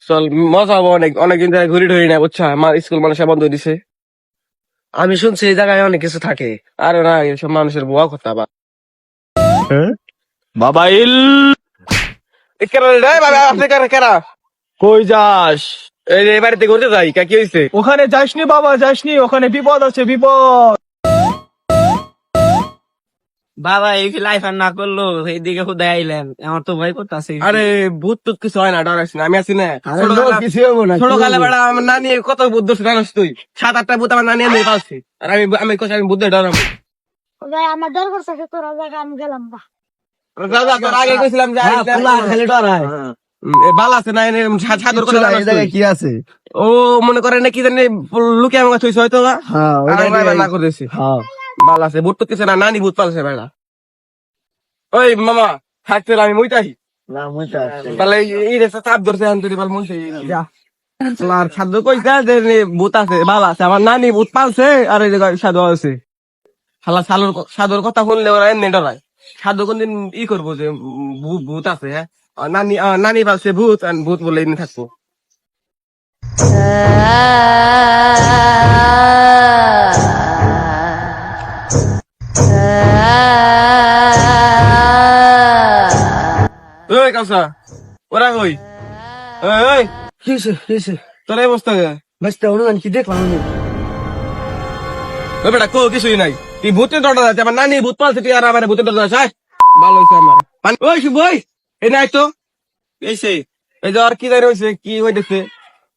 চল মজা হবো অনেক, অনেকদিন ধরে ঘুরি টুরি না বুঝছা, স্কুল মানুষের বন্ধ দিছে। আমি শুনছি এই জায়গায় অনেক কিছু থাকে। আরে না, এইসব মানুষের বুয়া কথা আবার। বাবা ইল কেরা রে বাবা, আপনি কেরা? কই যাস? এই যে এই বাড়িতে ঘুরতে যাই, কি হয়েছে? ওখানে যাসনি বাবা, যাসনি, ওখানে বিপদ আছে, বিপদ। বাবা এই লাইফ আর না করলো এইদিকে খুদাই আইলেন, আমার তো ভয় করতেছে। আরে ভূত টুত কিছু হয় না, ডরাইস না, আমি আছি না। কিছু হবো না। ছোটকালে বেড়া আমার নানি কত বুদ্ধ জানাস তুই? 7-8টা ভূত আমার নানি এনে পালছে, আর আমি কোথায় আমি বুদ্ধ ডরাবো? ভাই আমার ডর করছে তোরা জায়গা আমি গেলাম না। দাদা তোর আগে কইছিলাম যে খালি ডরায়। বাল আছে না, এনে সাধুর কথা জানাস তুই? কি আছে? ও মনে করে না কি জানি লুকে আমার কাছে হয়তো না। হ্যাঁ না করেছি হ্যাঁ। বাল আছে, ভূত টুত কিছু না, নানি ভূত পালছে বেড়া। ওই মামা থাকতে আমি মুইতাই না মইটা আছে। তাহলে এই রে চাপ ধরছে আন্তরি বাল মনছে যা। আর সাধু কইছে যে ভূত আছে, বাল আছে, আমার নানি ভূত পালছে, আর এই জায়গায় সাধু আছে। শালা সাধুর কথা শুনলে ওরা এমনি ডরায়। সাধু কোনদিন ই করবো যে ভূত আছে, হ্যাঁ? আর নানি পালছে ভূত, আর ভূত বলে এমনি থাকবো। ওই কাউসা, ওরা কই? ওই কিসে তোর এই অবস্থা কে? বাস্তা অনুমান কি দেখলাম আমি। ওই বেটা কো কিছুই নাই, তুই ভূতের ডর আছে, আমার নানি ভূত পালছে, তুই আর আমার ভূতের ডর আছে? ভালো হয়েছে আমার। ওই শুভ ওই এই নাই তো এই যে আর কি জানি হয়েছে, কি হইতেছে?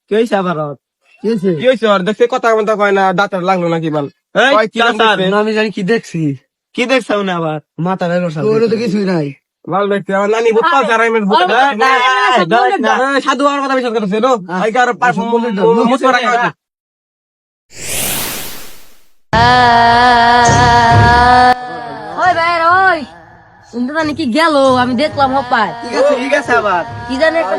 কি হয়েছে আবার? কিসে কি হয়েছে আর দেখছে, কথা মতো কয় না, দাঁতের লাগলো নাকি বাল? কয় কি দেখছে? আমি জানি কি দেখছি। কি দেখছাও না আবার? মাথা বেরো তো কিছুই নাই। ভালো দেখছে, আমার নানি ভূত পালছে, আর আমি ভূত সাধু হওয়ার কথা বিশ্বাস করতেছে নো? আর মুসরা রাখা হয়েছে। ওই ভাই ওই শুনতে জানি কি গেল, আমি দেখলাম হপায় ঠিক আছে আবার। কি জানি একটা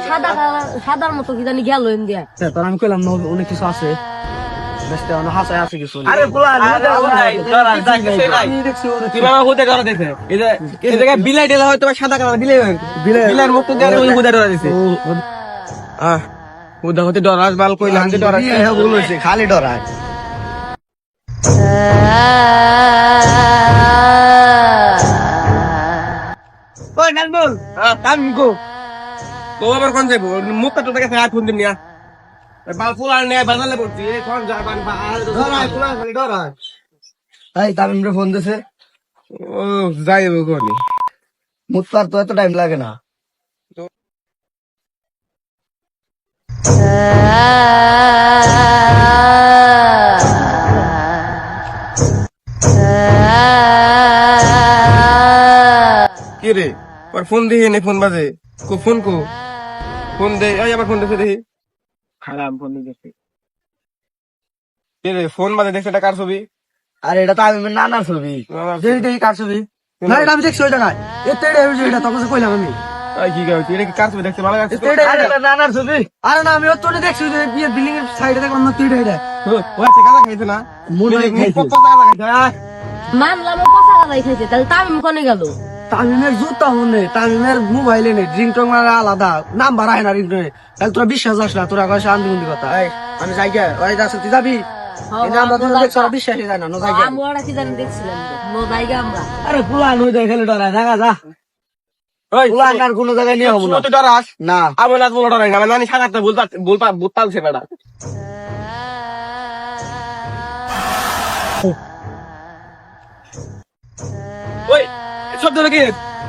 সাদার মতো কি জানি গেল ইন্ডিয়া। তোর আমি কইলাম না অনেক কিছু আছে। বেস্তে অনেক হাসায় আছে কিছু। আরে পোলা তুই বাবা ভূতে ডরা দিছে, এই জায়গায় বিলাই ডেলা হয়তো সাদা কালার বিলাই মুক্ত দিয়ে ওই ভূতে ডরা দিছে। ভূতে হতে ডরাস বাল, কইলাম যে ডরাস ভুল হয়েছে, খালি ডরায়। ওই নাজমুল আমি গো তো আবার কোন যাবো? মুখটা তো দেখে হাত ফোন দিন নিয়া বাল ফুল আর নেই বাজালে পড়ছি, কোন যাবান ডরায় পুরা খালি ডরায়। এই তামিমরে ফোন দিছে। ও যাইব কোনি মুতপার তো এত টাইম লাগে না। কি রে ওর ফোন দিয়ে নে, ফোন বাজে কো, ফোন দে, এই আবার ফোন দেখে দেখি। খারাপ ফোন দিছে। কি রে ফোন বাজে দেখছে, এটা কার ছবি? আরে এটা তামিমের নানার ছবি। দেখি কার ছবি? না এটা আমি দেখছি ওই জায়গায়। এটা তখন কইলাম আমি। এই কি গাও, এটা কি কার ছবি দেখছে? ভালো লাগছে তো? এটা নানার ছবি। আরে না আমি ওর তোরে দেখছি যে বিয়ে বিল্ডিং এর সাইডে দেখলাম না তুই এটা। ও আছে কাজা খাইছে না? মনে হয় খাইছে। পচা কাজা খাইছে। মানলাম ও পচা গালাই খাইছে, তাহলে তামিম কোনে গেল? তামিমের জুতা মনে, তামিমের মোবাইলে নেই, রিংটং আলাদা, নাম্বার আয় না রিংটনে। তাহলে তোরা বিশ্বাস আস না, তোরা কয় শান্তি মন্দি কথা। আমি যাই গে, ওই যাচ্ছে তুই যাবি? এটা আমরা তোরা দেখছ বিশ্বাসই যায় না, যাই গে। আমরা কি জানি দেখছিলাম নো জায়গা আমরা। আরে পুলান হয়ে যায় খেলে ডরায়, দেখা যা। ওই পুলান আর কোনো জায়গায় নিয়ে হবো না। তুই ডরাস না আমি না, বলো ডরাই না, আমার নানি সাদাটা ভূত পালছে বেটা। ওই শব্দ কি?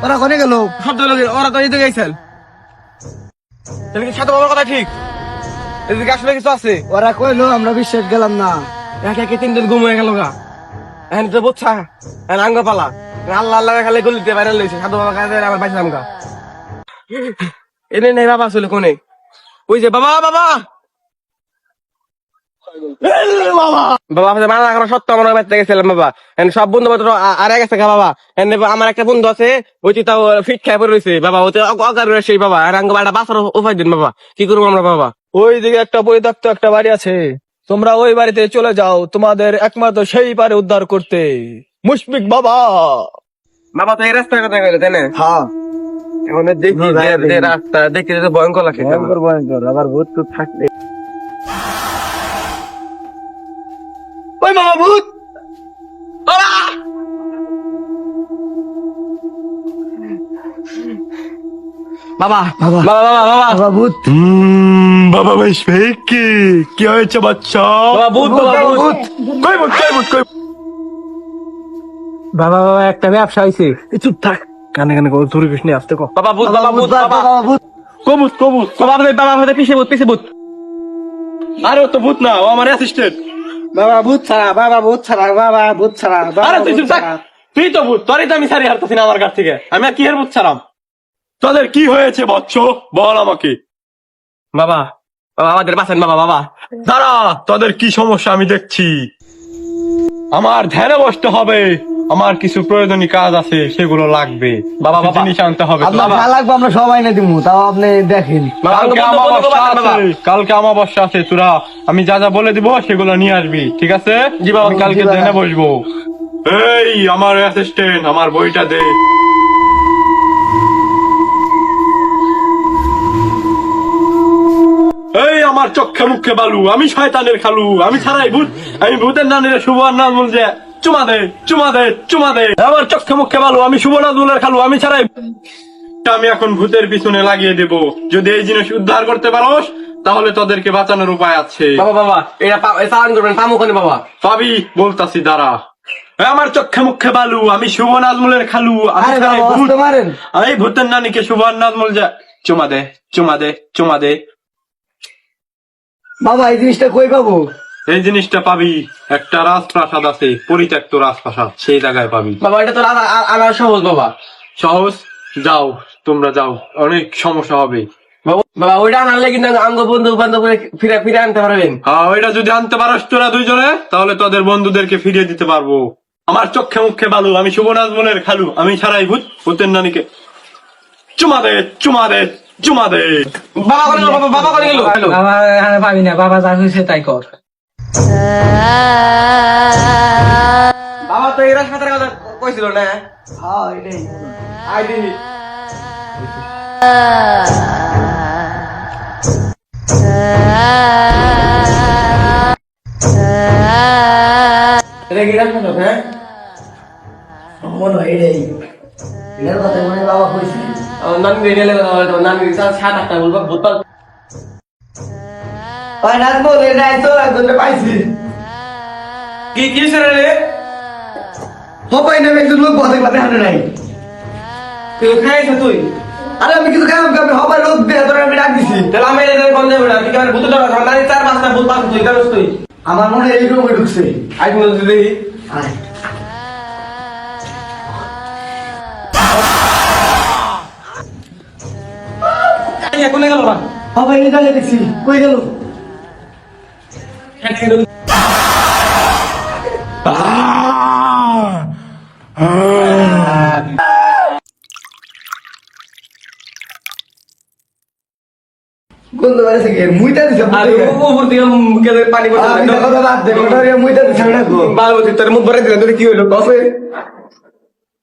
ওরা কোনে গেল? শব্দ হলো কি? ওরা তো এদিকে গেছেন, তাহলে কি সাথে বাবার কথা ঠিক? এদিকে আসলে কিছু আছে? ওরা কইলো আমরা বিশ্বাস গেলাম না। একে একে 3 দিন ঘুম হয়ে গেল গা, এখন তো বুঝছা আঙ্গ পালা, আল্লাহ আল্লাহ খালি গলিতে বাইরে লইছে, সাধু বাবা কাছে আমার বাইসাম গা। এনে নেই বাবা আসলে কোনে? ওই যে বাবা বাবা বাবা মানা করা সত্য আমার বাড়িতে গেছিলাম বাবা, সব বন্ধু বান্ধব আর গেছে গা বাবা। আমার একটা বন্ধু আছে, ওই তাও ফিট খাই পড়ে রয়েছে বাবা, ওতে অকার সেই বাবা, আর আঙ্গ বাড়া বাসার উপায় দিন বাবা, কি করবো আমরা বাবা? ওই দিকে একটা পরিত্যক্ত একটা বাড়ি আছে, তোমরা ওই বাড়িতে চলে যাও, তোমাদের একমাত্র সেই পারে উদ্ধার করতে। মুশফিক বাবা। বাবা তো এই রাস্তার কথা গেলে তাই না? হ্যাঁ এখন দেখি যে রাস্তা দেখি যে ভয়ঙ্কর লাগে ভয়ঙ্কর আবার ভূত তো থাকলে ওই মামা ভূত বাবা বাবা বাবা বাবা বাবা ভূত বাবা বেশ কি হয়েছে বাচ্চা বাবা ভূত বাবা ভূত কই ভূত বাবা বাবা একটা ব্যবসা হয়েছে চুপ থাক কানে কানে কো তুই কৃষ্ণ আসতে কো বাবা ভূত বাবা ভূত বাবা ভূত কবুত বাবা বাবা পিছে ভূত আরে ও তো ভূত না ও আমার অ্যাসিস্ট্যান্ট বাবা ভূত ছাড়া বাবা ভূত ছাড়া বাবা ভূত ছাড়া আরে তুই চুপ থাক তুই তো ভূত তোরই তো আমি সারি হারতাছি না আমার কাছ থেকে আমি আর কি এর ভূত ছাড়াম তোদের কি হয়েছে বচ্চ বল আমাকে বাবা বাবা আমাদের বাঁচান বাবা বাবা দাঁড়া তোদের কি সমস্যা আমি দেখছি আমার ধ্যানে বসতে হবে আমার কিছু প্রয়োজনীয় কাজ আছে সেগুলো লাগবে বাবা, কিছু বাবা। জিনিস আনতে হবে আপনার যা লাগবে আমরা সবাই না দিমু তাও আপনি দেখেন কালকে বন্ধু, বন্ধু, আমাবস্যা বাবা, বাবা। আছে কালকে আমাবস্যা আছে তোরা আমি যা যা বলে দিব সেগুলো নিয়ে আসবি ঠিক আছে জি বাবা, আমি কালকে জি বাবা। ধ্যানে বসবো এই আমার অ্যাসিস্ট্যান্ট আমার বইটা দে এই আমার চক্ষে মুখে বালু আমি শয়তানের খালু আমি ছাড়াই ভূত আমি ভূতের নানের শুভ নাম বলছে চুমা দে আমার চক্ষে মুখে বালু আমি শুভ নাজমুলের খালু আমি ছাড়াই আমি এখন ভূতের পিছনে লাগিয়ে দেব যদি এই জিনিস উদ্ধার করতে পারোস তাহলে তোদেরকে বাঁচানোর উপায় আছে বাবা বাবা এটা চালান করবেন পামু কোনে বাবা পাবি বলতাছি দাঁড়া আমার চক্ষে মুখে বালু আমি শুভ নাজমুলের খালু আমি আরে ছাড়াই বাবা ভূত আসতে মারেন এই ভূতের নানিকে শুভ নাজমুল যা চুমা দে বাবা এই জিনিসটা কই পাবো এই জিনিসটা পাবি একটা রাজপ্রাসাদ আছে পরিত্যক্ত রাজপ্রাসাদ সেই জায়গায় পাবি বাবা এটা তো আনার সহজ বাবা সহজ যাও তোমরা যাও অনেক সমস্যা হবে বাবা ওইটা আনালে কিন্তু আঙ্গ বন্ধু বান্ধব ফিরে ফিরে আনতে পারবেন ওইটা যদি আনতে পারস তোরা দুইজনে তাহলে তোদের বন্ধুদেরকে ফিরিয়ে দিতে পারবো আমার চক্ষে মুখে বালু আমি শুভ নাজমুলের খালু আমি ছাড়াই ভূতের নানিকে চুমা দে বাবা করে গেল বাবা করে গেল বাবা পাবি না বাবা যা হয়েছে তাই কর বাবা তো এই রাস্তার কথা কইছিল না হ্যাঁ এটাই আইডি এটা কি রাস্তা তো হ্যাঁ মনে হয় এটাই এটার কথা মনে হয় বাবা কইছে আমার নানি রেডি লাগে নানি সাত আটটা বলবো বোতল ওই নাজমুল এটাই তো একজনকে পাইছি কি কি সেরে রে হপাই নামে একজন লোক বসে পাতে হাঁটে নাই তুই খাইছ তুই আরে আমি কিছু খাইলাম আমি হপাই লোক দিয়ে ধরে আমি ডাক দিছি তাহলে আমি এদের বন্ধ হবে না তুই কেমন ভূত টাকা নানি চার পাঁচটা ভূত পাস তুই কেন তুই আমার মনে হয় এই রুমে ঢুকছে আই বল দেখি আয় কোনে গেল না হপাই এই জায়গায় দেখছি কই গেল গন্ধ বেড়েছে কি মুইটা দিছে আর উপর থেকে মুখে পানি পড়ছে আমি কথা বাদ দে ওটা মুইটা দিছে ওটা গো বাল বলছি তোর মুখ ভরে দিলে তোর কি হইলো কফে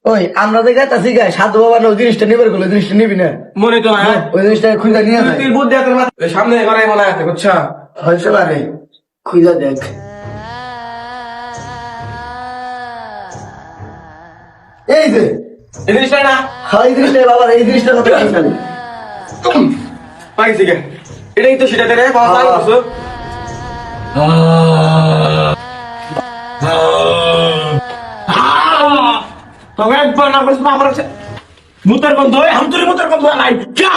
ওই আমরা যে গাইতাছি গাই সাধু বাবা না ওই জিনিসটা নিবার গেলো জিনিসটা নিবি না মনে তো না ওই জিনিসটা খুঁজা নিয়ে যায় তুই বুদ্ধি তোর সামনে এবারে মনে আছে বুঝছা হয়েছে পারে খুঁজা দেখ এই যে এই জিনিসটা না এই জিনিসটা বাবা এই জিনিসটা কথা খালি পাইছি কে এটাই তো সেটা রে বাবা তাই বলছো তবে একবার না বলছ আমার ভূতের গন্ধ হামতুরি ভূতের গন্ধ নাই যা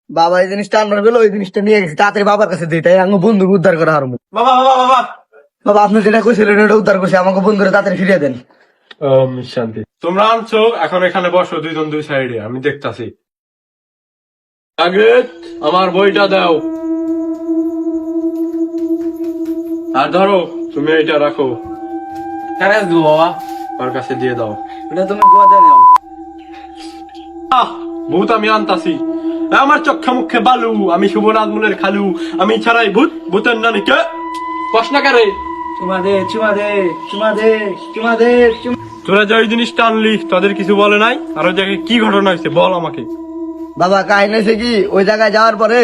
বাবা এই জিনিসটা আনবার গেলো ওই জিনিসটা নিয়ে গেছে তাড়াতাড়ি বাবার কাছে দিই তাই আমার বন্ধু উদ্ধার করা হারমু বাবা বাবা বাবা বাবা আপনি যেটা কইছিলেন ওটা উদ্ধার করছে আমাকে বন্ধুরা তাড়াতাড়ি ফিরিয়ে দেন শান্তি তোমরা আনছো এখন এখানে বসো দুইজন দুই সাইডে আমি দেখতাছি আগে আমার বইটা দাও আর ধরো তুমি এটা রাখো কেন দিব বাবা ওর কাছে দিয়ে দাও এটা তুমি গোয়া দেন ভূত আমি আনতাছি আমার চক্ষে মুখে বালু আমি শুভ নাজমুলের খালু আমি ছাড়াই ভূতের নানিকে কষ্ট না করে চুমা দে চুমা দে চুমা দে চুমা দে চুমা তোরা যে ওই জিনিসটা আনলি তাদের কিছু বলে নাই? আর ওই জায়গায় কি ঘটনা হয়েছে বল আমাকে। বাবা কাহিনী হয়েছে কি, ওই জায়গায় যাওয়ার পরে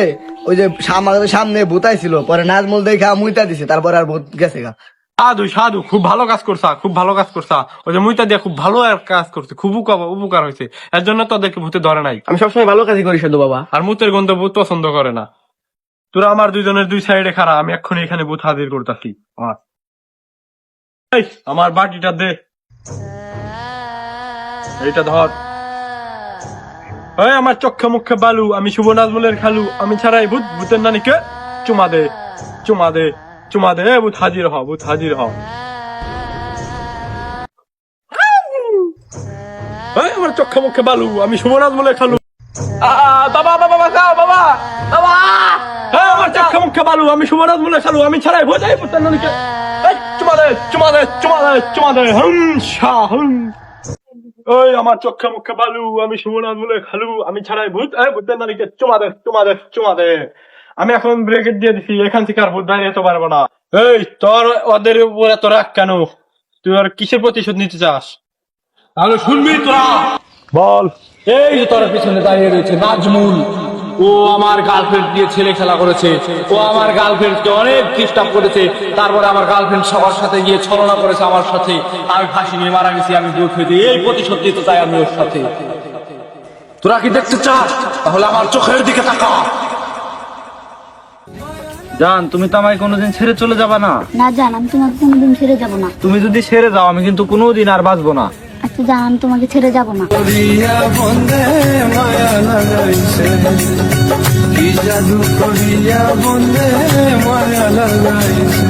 ওই যে আমাদের সামনে ভূতাই ছিল, পরে নাজমুল দেখা মুইতা দিছে, তারপরে আর ভূত গেছে গা। সাধু সাধু খুব ভালো কাজ করছা, খুব ভালো কাজ করছা। ওই যে মুইতা দিয়া খুব ভালো এক কাজ করছে, খুব উপকার হয়েছে। এর জন্য তোদেরকে ভূতে ধরে নাই। আমি সবসময় ভালো কাজই করি সাধু বাবা। আর মুতের গন্ধ ভূত পছন্দ করে না। তোরা আমার দুইজনের দুই সাইডে খাড়া, আমি এক্ষুনি এখানে ভূত হাজির করতেছি। আমার বাটিটা দে, এইটা ধর। আমার চোখে মুখে বালু, আমি শুভ নাজমুলের খালু, আমি ছাড়াই ভূত, ভূতের নানিকে চুমা দে, চুমা দে, চুমা দে। ভূত হাজির হ, ভূত হাজির হ। আমার চোখে মুখে বালু, আমি শুভ নাজমুলের খালু। বাবা বাবা বাঁচাও বাবা, বাবা। আমার চোখে মুখে বালু, আমি শুভ নাজমুলের খালু, আমি ছাড়াই ভূত, ভূতের নানিকে চুমা দে, চুমা দে, চুমা দে, চুমা দে। আমার চোখে মুখে বালু, আমি শুভ নাজমুলের খালু, আমি ছাড়াই ভূত, ভূতের নানিকে চুমা দে, চুমা দে, চুমা দে। আমি এখন ব্রেকেট দিয়ে দিছি, এখান থেকে আর ভূত বাইরে যেতে পারবো না। তোর ওদের উপরে তোর রাগ কেন? তুই আর কিসের প্রতিশোধ নিতে চাস? তাহলে শুনবি তোরা, বল। এই যে তোর পিছনে দাঁড়িয়ে রয়েছে নাজমুল, ও আমার গার্লফ্রেন্ড দিয়ে ছেলে খেলা করেছে। ও আমার গার্লফ্রেন্ডকে অনেক ডিস্টার্ব করেছে, তারপরে আমার গার্লফ্রেন্ড সবার সাথে গিয়ে ছলনা করেছে আমার সাথে। আমি ফাঁসি নিয়ে মারা গেছি, আমি দুঃখ হয়ে দিই। এই প্রতিশোধ দিতে চাই আমি ওর সাথে। তোরা কি দেখতে চাস? তাহলে আমার চোখের দিকে তাকা। জান, তুমি তো আমায় কোনোদিন ছেড়ে চলে যাবা না? না জান, আমি তোমাকে কোনোদিন ছেড়ে যাব না। তুমি যদি ছেড়ে যাও আমি কিন্তু কোনোদিন আর বাঁচবো না। আচ্ছা জান, আমি তোমাকে ছেড়ে যাব না। কি জাদু করিয়া বন্দে মায়া লাগাইছে।